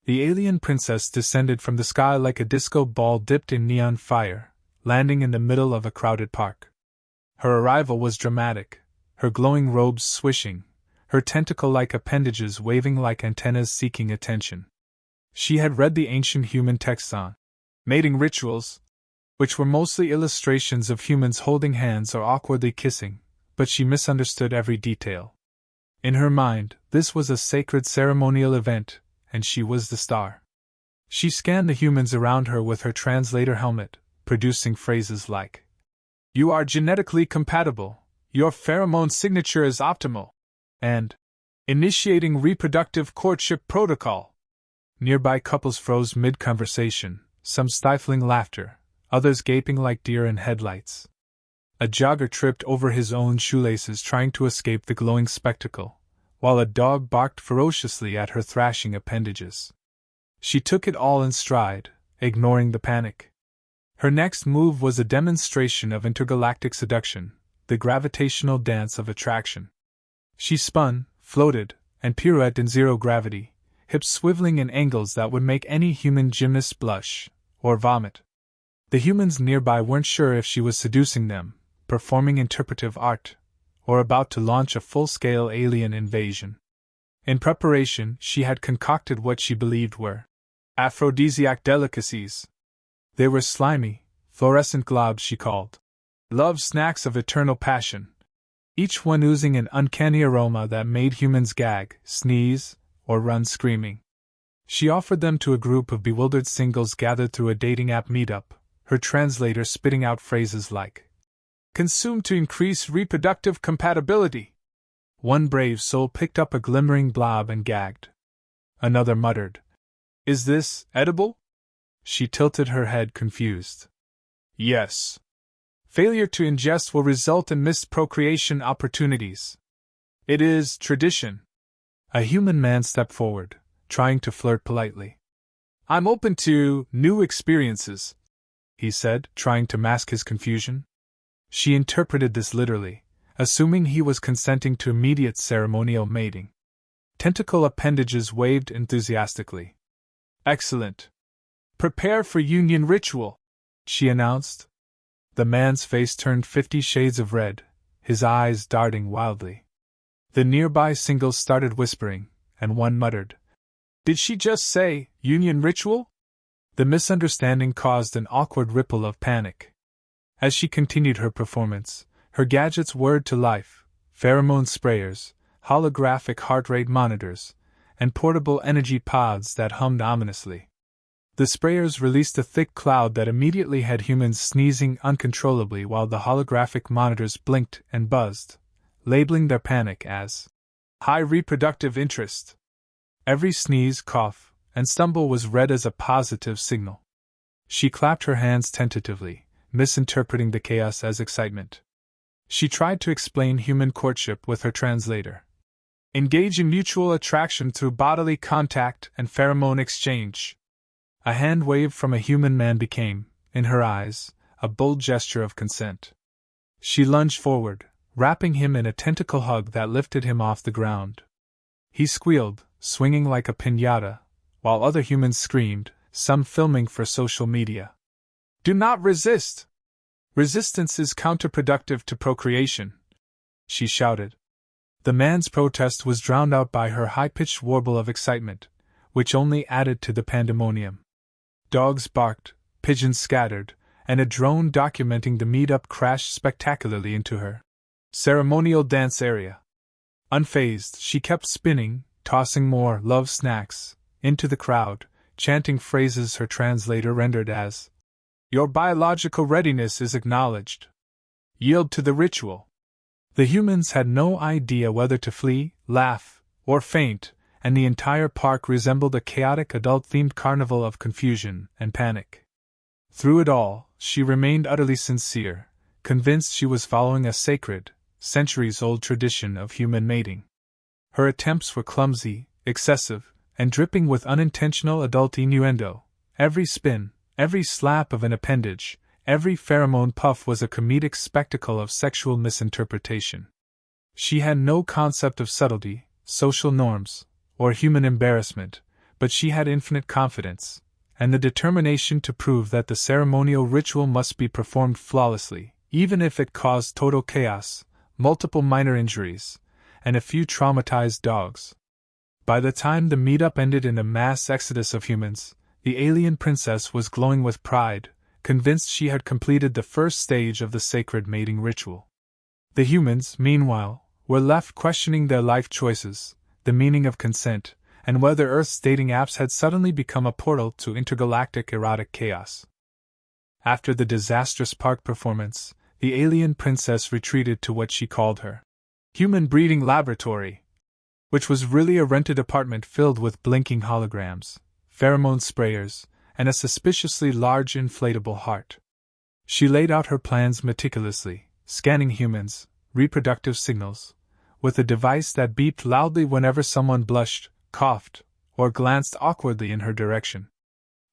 The alien princess descended from the sky like a disco ball dipped in neon fire, landing in the middle of a crowded park. Her arrival was dramatic, her glowing robes swishing, her tentacle-like appendages waving like antennas seeking attention. She had read the ancient human texts on mating rituals, which were mostly illustrations of humans holding hands or awkwardly kissing, but she misunderstood every detail. In her mind, this was a sacred ceremonial event, and she was the star. She scanned the humans around her with her translator helmet, producing phrases like, "You are genetically compatible, your pheromone signature is optimal," and "initiating reproductive courtship protocol." Nearby couples froze mid-conversation, some stifling laughter, others gaping like deer in headlights. A jogger tripped over his own shoelaces trying to escape the glowing spectacle, while a dog barked ferociously at her thrashing appendages. She took it all in stride, ignoring the panic. Her next move was a demonstration of intergalactic seduction, the gravitational dance of attraction. She spun, floated, and pirouetted in zero gravity, hips swiveling in angles that would make any human gymnast blush or vomit. The humans nearby weren't sure if she was seducing them, performing interpretive art, or about to launch a full-scale alien invasion. In preparation, she had concocted what she believed were aphrodisiac delicacies. They were slimy, fluorescent globs she called love snacks of eternal passion, each one oozing an uncanny aroma that made humans gag, sneeze, or run screaming. She offered them to a group of bewildered singles gathered through a dating app meetup, her translator spitting out phrases like, "Consume to increase reproductive compatibility." One brave soul picked up a glimmering blob and gagged. Another muttered, "Is this edible?" She tilted her head confused. "Yes. Failure to ingest will result in missed procreation opportunities. It is tradition." A human man stepped forward, trying to flirt politely. "I'm open to new experiences," he said, trying to mask his confusion. She interpreted this literally, assuming he was consenting to immediate ceremonial mating. Tentacle appendages waved enthusiastically. "Excellent. Prepare for union ritual," she announced. The man's face turned 50 shades of red, his eyes darting wildly. The nearby singles started whispering, and one muttered, "Did she just say, union ritual?" The misunderstanding caused an awkward ripple of panic. As she continued her performance, her gadgets whirred to life: pheromone sprayers, holographic heart rate monitors, and portable energy pods that hummed ominously. The sprayers released a thick cloud that immediately had humans sneezing uncontrollably, while the holographic monitors blinked and buzzed, labeling their panic as high reproductive interest. Every sneeze, cough, and stumble was read as a positive signal. She clapped her hands tentatively, misinterpreting the chaos as excitement. She tried to explain human courtship with her translator. Engage in mutual attraction through bodily contact and pheromone exchange. A hand wave from a human man became, in her eyes, a bold gesture of consent. She lunged forward, wrapping him in a tentacle hug that lifted him off the ground. He squealed, swinging like a piñata, while other humans screamed, some filming for social media. "Do not resist! Resistance is counterproductive to procreation," she shouted. The man's protest was drowned out by her high-pitched warble of excitement, which only added to the pandemonium. Dogs barked, pigeons scattered, and a drone documenting the meetup crashed spectacularly into her ceremonial dance area. Unfazed, she kept spinning, tossing more love snacks into the crowd, chanting phrases her translator rendered as, "Your biological readiness is acknowledged. Yield to the ritual." The humans had no idea whether to flee, laugh, or faint, and the entire park resembled a chaotic adult-themed carnival of confusion and panic. Through it all, she remained utterly sincere, convinced she was following a sacred, centuries-old tradition of human mating. Her attempts were clumsy, excessive, and dripping with unintentional adult innuendo. Every spin, every slap of an appendage, every pheromone puff was a comedic spectacle of sexual misinterpretation. She had no concept of subtlety, social norms, or human embarrassment, but she had infinite confidence, and the determination to prove that the ceremonial ritual must be performed flawlessly, even if it caused total chaos, multiple minor injuries, and a few traumatized dogs. By the time the meetup ended in a mass exodus of humans, the alien princess was glowing with pride, convinced she had completed the first stage of the sacred mating ritual. The humans, meanwhile, were left questioning their life choices, the meaning of consent, and whether Earth's dating apps had suddenly become a portal to intergalactic erotic chaos. After the disastrous park performance, the alien princess retreated to what she called her human breeding laboratory, which was really a rented apartment filled with blinking holograms, pheromone sprayers, and a suspiciously large inflatable heart. She laid out her plans meticulously, scanning humans' reproductive signals, with a device that beeped loudly whenever someone blushed, coughed, or glanced awkwardly in her direction.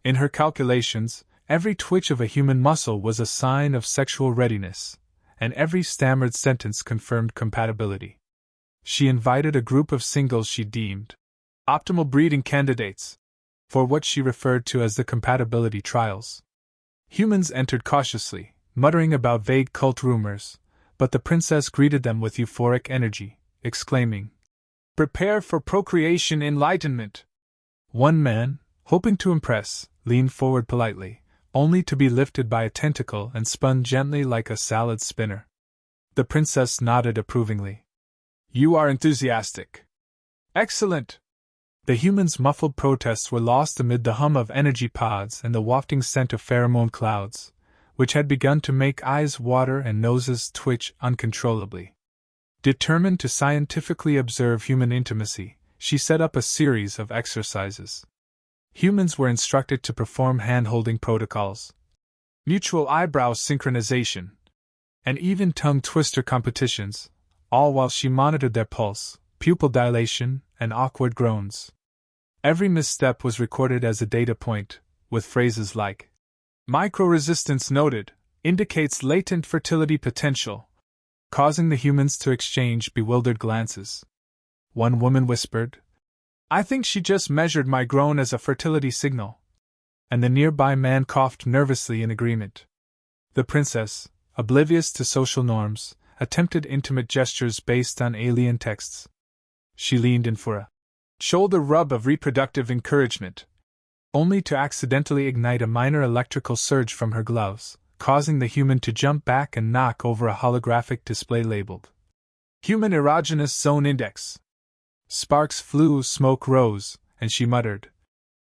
In her calculations, every twitch of a human muscle was a sign of sexual readiness, and every stammered sentence confirmed compatibility. She invited a group of singles she deemed optimal breeding candidates for what she referred to as the compatibility trials. Humans entered cautiously, muttering about vague cult rumors, but the princess greeted them with euphoric energy, exclaiming, "Prepare for procreation enlightenment!" One man, hoping to impress, leaned forward politely, only to be lifted by a tentacle and spun gently like a salad spinner. The princess nodded approvingly. "You are enthusiastic. Excellent!" The humans' muffled protests were lost amid the hum of energy pods and the wafting scent of pheromone clouds, which had begun to make eyes water and noses twitch uncontrollably. Determined to scientifically observe human intimacy, she set up a series of exercises. Humans were instructed to perform hand-holding protocols, mutual eyebrow synchronization, and even tongue twister competitions, all while she monitored their pulse, pupil dilation, and awkward groans. Every misstep was recorded as a data point, with phrases like, "Micro-resistance noted, indicates latent fertility potential," causing the humans to exchange bewildered glances. One woman whispered, "I think she just measured my groan as a fertility signal," and the nearby man coughed nervously in agreement. The princess, oblivious to social norms, attempted intimate gestures based on alien texts. She leaned in for a shoulder rub of reproductive encouragement, only to accidentally ignite a minor electrical surge from her gloves, causing the human to jump back and knock over a holographic display labeled Human Erogenous Zone Index. Sparks flew, smoke rose, and she muttered,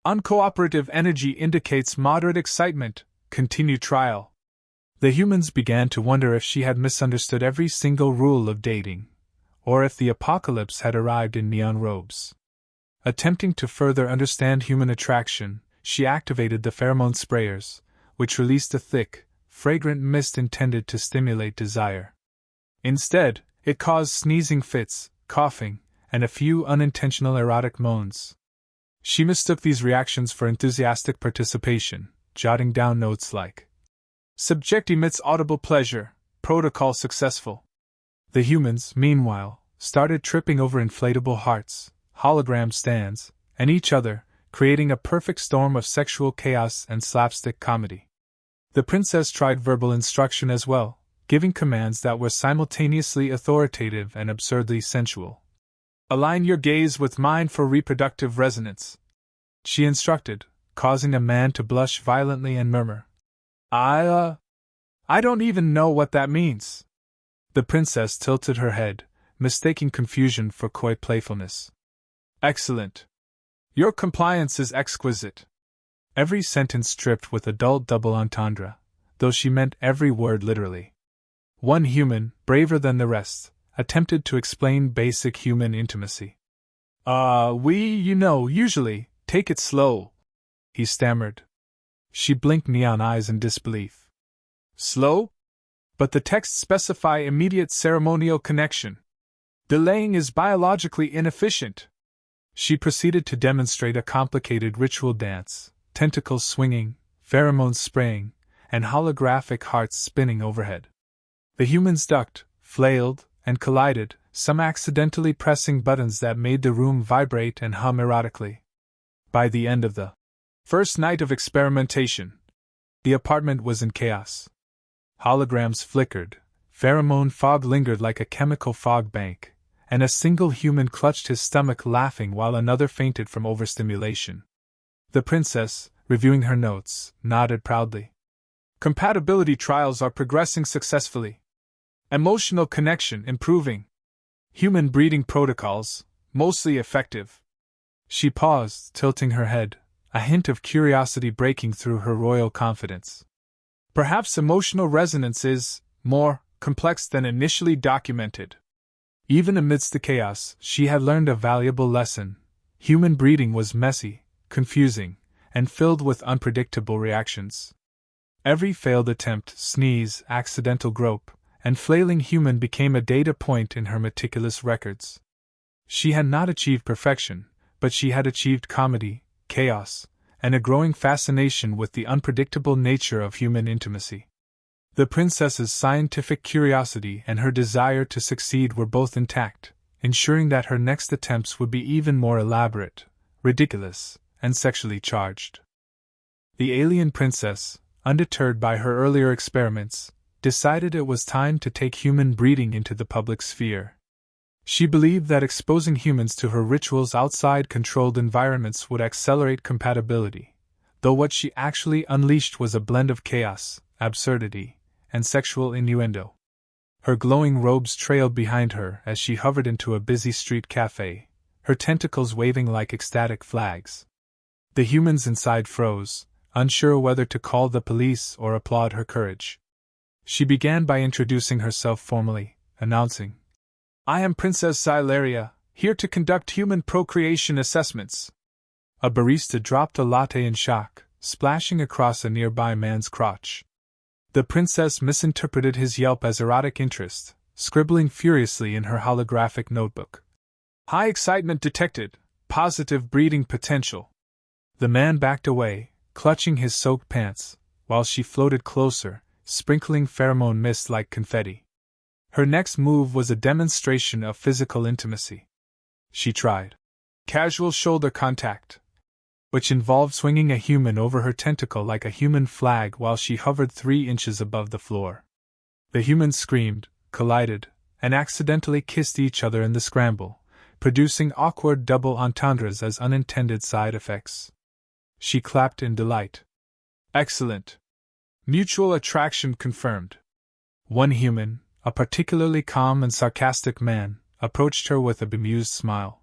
"Uncooperative energy indicates moderate excitement, continue trial." The humans began to wonder if she had misunderstood every single rule of dating, or if the apocalypse had arrived in neon robes. Attempting to further understand human attraction, she activated the pheromone sprayers, which released a thick, fragrant mist intended to stimulate desire. Instead, it caused sneezing fits, coughing, and a few unintentional erotic moans. She mistook these reactions for enthusiastic participation, jotting down notes like, "Subject emits audible pleasure, protocol successful." The humans, meanwhile, started tripping over inflatable hearts, hologram stands, and each other, creating a perfect storm of sexual chaos and slapstick comedy. The princess tried verbal instruction as well, giving commands that were simultaneously authoritative and absurdly sensual. "Align your gaze with mine for reproductive resonance," she instructed, causing a man to blush violently and murmur, I don't even know what that means." The princess tilted her head, mistaking confusion for coy playfulness. "Excellent. Your compliance is exquisite." Every sentence dripped with a dull double entendre, though she meant every word literally. One human, braver than the rest, attempted to explain basic human intimacy. We, usually, take it slow," he stammered. She blinked neon eyes in disbelief. "Slow? But the texts specify immediate ceremonial connection. Delaying is biologically inefficient." She proceeded to demonstrate a complicated ritual dance, tentacles swinging, pheromones spraying, and holographic hearts spinning overhead. The humans ducked, flailed, and collided, some accidentally pressing buttons that made the room vibrate and hum erotically. By the end of the first night of experimentation, the apartment was in chaos. Holograms flickered, pheromone fog lingered like a chemical fog bank, and a single human clutched his stomach laughing while another fainted from overstimulation. The princess, reviewing her notes, nodded proudly. Compatibility trials are progressing successfully. Emotional connection improving. Human breeding protocols, mostly effective. She paused, tilting her head, a hint of curiosity breaking through her royal confidence. Perhaps emotional resonance is more complex than initially documented. Even amidst the chaos, she had learned a valuable lesson. Human breeding was messy, confusing, and filled with unpredictable reactions. Every failed attempt, sneeze, accidental grope, and flailing human became a data point in her meticulous records. She had not achieved perfection, but she had achieved comedy, chaos, and a growing fascination with the unpredictable nature of human intimacy. The princess's scientific curiosity and her desire to succeed were both intact, ensuring that her next attempts would be even more elaborate, ridiculous, and sexually charged. The alien princess, undeterred by her earlier experiments, decided it was time to take human breeding into the public sphere. She believed that exposing humans to her rituals outside controlled environments would accelerate compatibility, though what she actually unleashed was a blend of chaos, absurdity, and sexual innuendo. Her glowing robes trailed behind her as she hovered into a busy street cafe, her tentacles waving like ecstatic flags. The humans inside froze, unsure whether to call the police or applaud her courage. She began by introducing herself formally, announcing, "I am Princess Xylaria, here to conduct human procreation assessments." A barista dropped a latte in shock, splashing across a nearby man's crotch. The princess misinterpreted his yelp as erotic interest, scribbling furiously in her holographic notebook. "High excitement detected, positive breeding potential." The man backed away, clutching his soaked pants, while she floated closer, sprinkling pheromone mist like confetti. Her next move was a demonstration of physical intimacy. She tried casual shoulder contact, which involved swinging a human over her tentacle like a human flag while she hovered 3 inches above the floor. The humans screamed, collided, and accidentally kissed each other in the scramble, producing awkward double entendres as unintended side effects. She clapped in delight. "Excellent. Mutual attraction confirmed." One human, a particularly calm and sarcastic man, approached her with a bemused smile.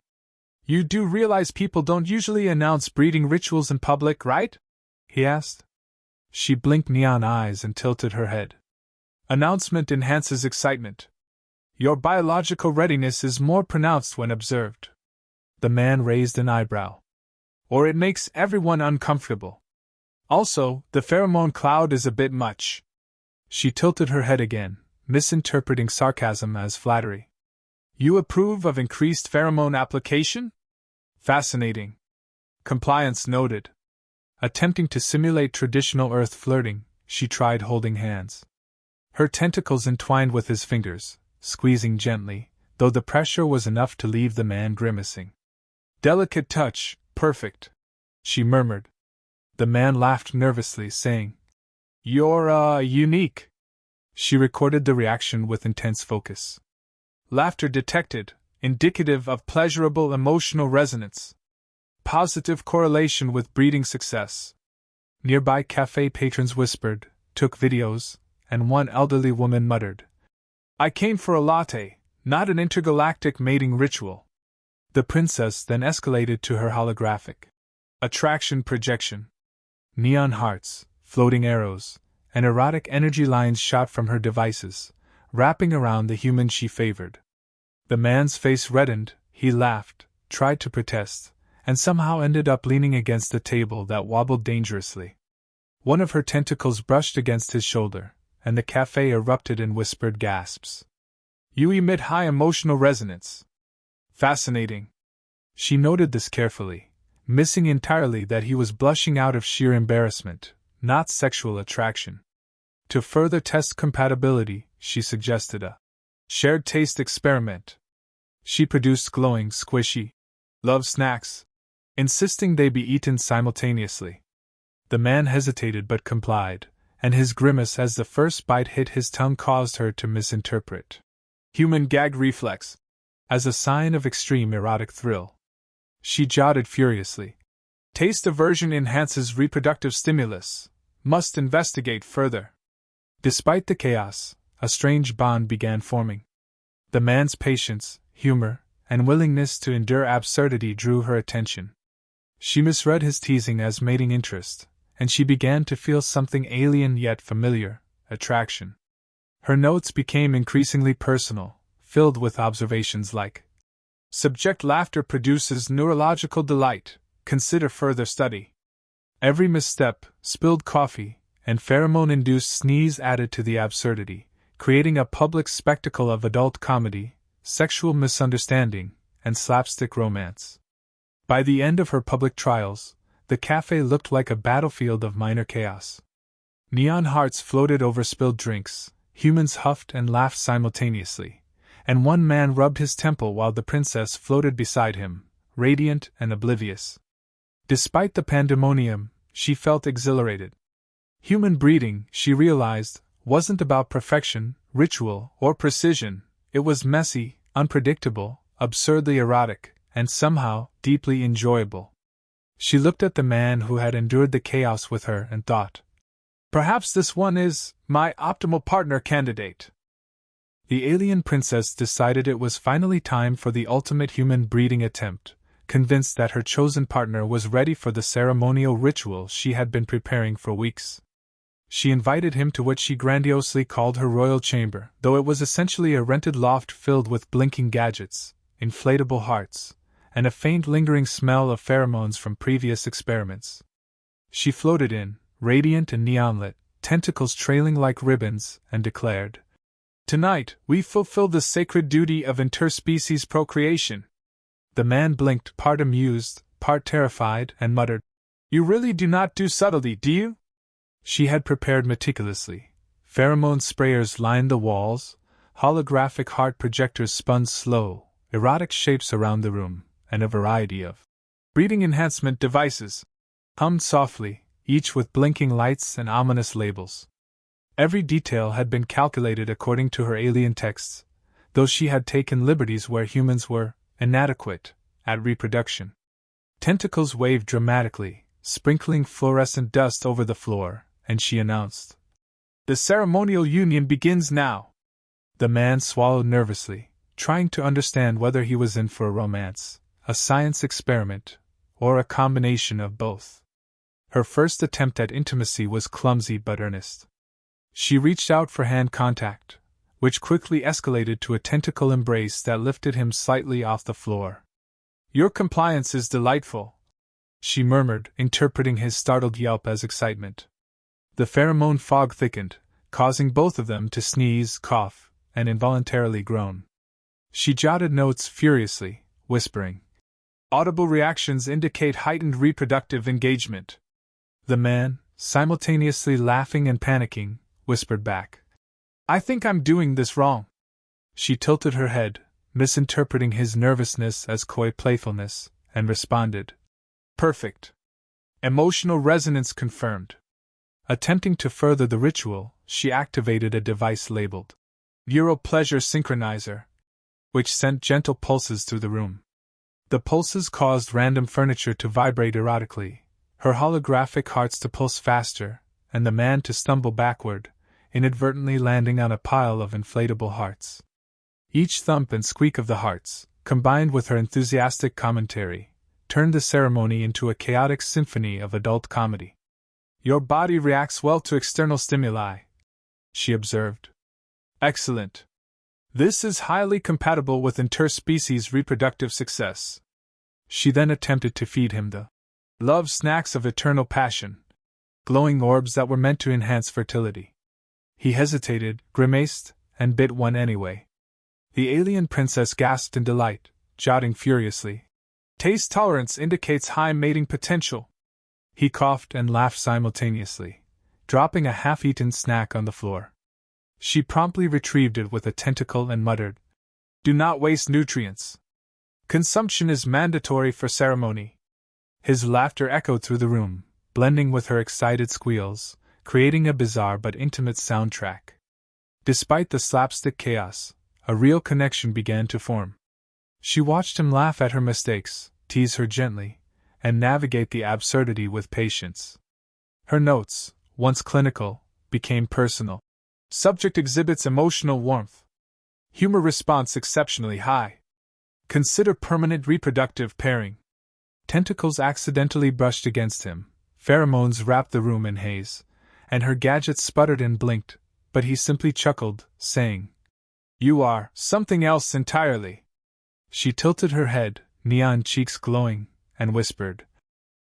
"You do realize people don't usually announce breeding rituals in public, right?" he asked. She blinked neon eyes and tilted her head. "Announcement enhances excitement. Your biological readiness is more pronounced when observed." The man raised an eyebrow. "Or it makes everyone uncomfortable. Also, the pheromone cloud is a bit much." She tilted her head again, misinterpreting sarcasm as flattery. "You approve of increased pheromone application?" "Fascinating." Compliance noted. Attempting to simulate traditional Earth flirting, she tried holding hands. Her tentacles entwined with his fingers, squeezing gently, though the pressure was enough to leave the man grimacing. "Delicate touch, perfect," she murmured. The man laughed nervously, saying, "You're, unique." She recorded the reaction with intense focus. Laughter detected, indicative of pleasurable emotional resonance. Positive correlation with breeding success. Nearby cafe patrons whispered, took videos, and one elderly woman muttered, "I came for a latte, not an intergalactic mating ritual." The princess then escalated to her holographic attraction projection. Neon hearts, floating arrows, and erotic energy lines shot from her devices, wrapping around the human she favored. The man's face reddened, he laughed, tried to protest, and somehow ended up leaning against the table that wobbled dangerously. One of her tentacles brushed against his shoulder, and the cafe erupted in whispered gasps. "You emit high emotional resonance." "Fascinating." She noted this carefully, missing entirely that he was blushing out of sheer embarrassment, not sexual attraction. To further test compatibility, she suggested a shared taste experiment. She produced glowing, squishy love snacks, insisting they be eaten simultaneously. The man hesitated but complied, and his grimace as the first bite hit his tongue caused her to misinterpret human gag reflex as a sign of extreme erotic thrill. She jotted furiously. Taste aversion enhances reproductive stimulus. Must investigate further. Despite the chaos, a strange bond began forming. The man's patience, humor, and willingness to endure absurdity drew her attention. She misread his teasing as mating interest, and she began to feel something alien yet familiar, attraction. Her notes became increasingly personal, filled with observations like, "Subject laughter produces neurological delight, consider further study." Every misstep, spilled coffee, and pheromone-induced sneeze added to the absurdity, creating a public spectacle of adult comedy, sexual misunderstanding, and slapstick romance. By the end of her public trials, the cafe looked like a battlefield of minor chaos. Neon hearts floated over spilled drinks, humans huffed and laughed simultaneously, and one man rubbed his temple while the princess floated beside him, radiant and oblivious. Despite the pandemonium, she felt exhilarated. Human breeding, she realized, wasn't about perfection, ritual, or precision. It was messy, unpredictable, absurdly erotic, and somehow deeply enjoyable. She looked at the man who had endured the chaos with her and thought, "Perhaps this one is my optimal partner candidate." The alien princess decided it was finally time for the ultimate human breeding attempt, convinced that her chosen partner was ready for the ceremonial ritual she had been preparing for weeks. She invited him to what she grandiosely called her royal chamber, though it was essentially a rented loft filled with blinking gadgets, inflatable hearts, and a faint lingering smell of pheromones from previous experiments. She floated in, radiant and neon-lit, tentacles trailing like ribbons, and declared, "Tonight, we fulfill the sacred duty of interspecies procreation." The man blinked, part amused, part terrified, and muttered, "You really do not do subtlety, do you?" She had prepared meticulously. Pheromone sprayers lined the walls, holographic heart projectors spun slow, erotic shapes around the room, and a variety of breeding enhancement devices hummed softly, each with blinking lights and ominous labels. Every detail had been calculated according to her alien texts, though she had taken liberties where humans were inadequate at reproduction. Tentacles waved dramatically, sprinkling fluorescent dust over the floor, and she announced, "The ceremonial union begins now." The man swallowed nervously, trying to understand whether he was in for a romance, a science experiment, or a combination of both. Her first attempt at intimacy was clumsy but earnest. She reached out for hand contact, which quickly escalated to a tentacle embrace that lifted him slightly off the floor. "Your compliance is delightful," she murmured, interpreting his startled yelp as excitement. The pheromone fog thickened, causing both of them to sneeze, cough, and involuntarily groan. She jotted notes furiously, whispering, "Audible reactions indicate heightened reproductive engagement." The man, simultaneously laughing and panicking, whispered back, "I think I'm doing this wrong." She tilted her head, misinterpreting his nervousness as coy playfulness, and responded, "Perfect. Emotional resonance confirmed." Attempting to further the ritual, she activated a device labeled Euro-Pleasure Synchronizer, which sent gentle pulses through the room. The pulses caused random furniture to vibrate erotically, her holographic hearts to pulse faster, and the man to stumble backward, inadvertently landing on a pile of inflatable hearts. Each thump and squeak of the hearts, combined with her enthusiastic commentary, turned the ceremony into a chaotic symphony of adult comedy. "Your body reacts well to external stimuli," she observed. "Excellent. This is highly compatible with interspecies reproductive success." She then attempted to feed him the love snacks of eternal passion, glowing orbs that were meant to enhance fertility. He hesitated, grimaced, and bit one anyway. The alien princess gasped in delight, jotting furiously, "Taste tolerance indicates high mating potential." He coughed and laughed simultaneously, dropping a half-eaten snack on the floor. She promptly retrieved it with a tentacle and muttered, "Do not waste nutrients. Consumption is mandatory for ceremony." His laughter echoed through the room, blending with her excited squeals, creating a bizarre but intimate soundtrack. Despite the slapstick chaos, a real connection began to form. She watched him laugh at her mistakes, tease her gently, and navigate the absurdity with patience. Her notes, once clinical, became personal. Subject exhibits emotional warmth. Humor response exceptionally high. Consider permanent reproductive pairing. Tentacles accidentally brushed against him, pheromones wrapped the room in haze, and her gadget sputtered and blinked, but he simply chuckled, saying, "You are something else entirely." She tilted her head, neon cheeks glowing, and whispered,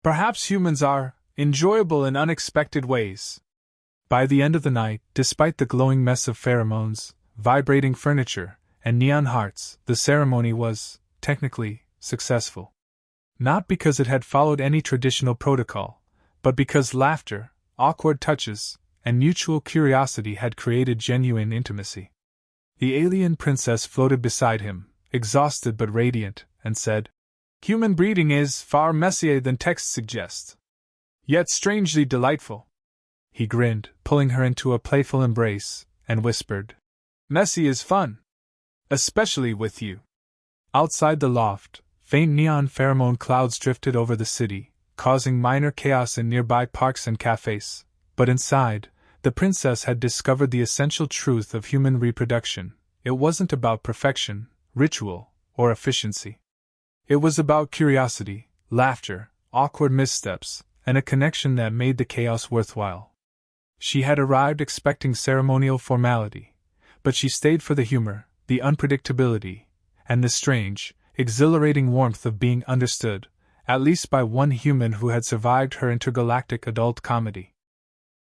"Perhaps humans are enjoyable in unexpected ways." By the end of the night, despite the glowing mess of pheromones, vibrating furniture, and neon hearts, the ceremony was, technically, successful. Not because it had followed any traditional protocol, but because laughter, awkward touches, and mutual curiosity had created genuine intimacy. The alien princess floated beside him, exhausted but radiant, and said, "Human breeding is far messier than texts suggest. Yet strangely delightful." He grinned, pulling her into a playful embrace, and whispered, "Messy is fun. Especially with you." Outside the loft, faint neon pheromone clouds drifted over the city, causing minor chaos in nearby parks and cafes, but inside, the princess had discovered the essential truth of human reproduction. It wasn't about perfection, ritual, or efficiency. It was about curiosity, laughter, awkward missteps, and a connection that made the chaos worthwhile. She had arrived expecting ceremonial formality, but she stayed for the humor, the unpredictability, and the strange, exhilarating warmth of being understood, at least by one human who had survived her intergalactic adult comedy.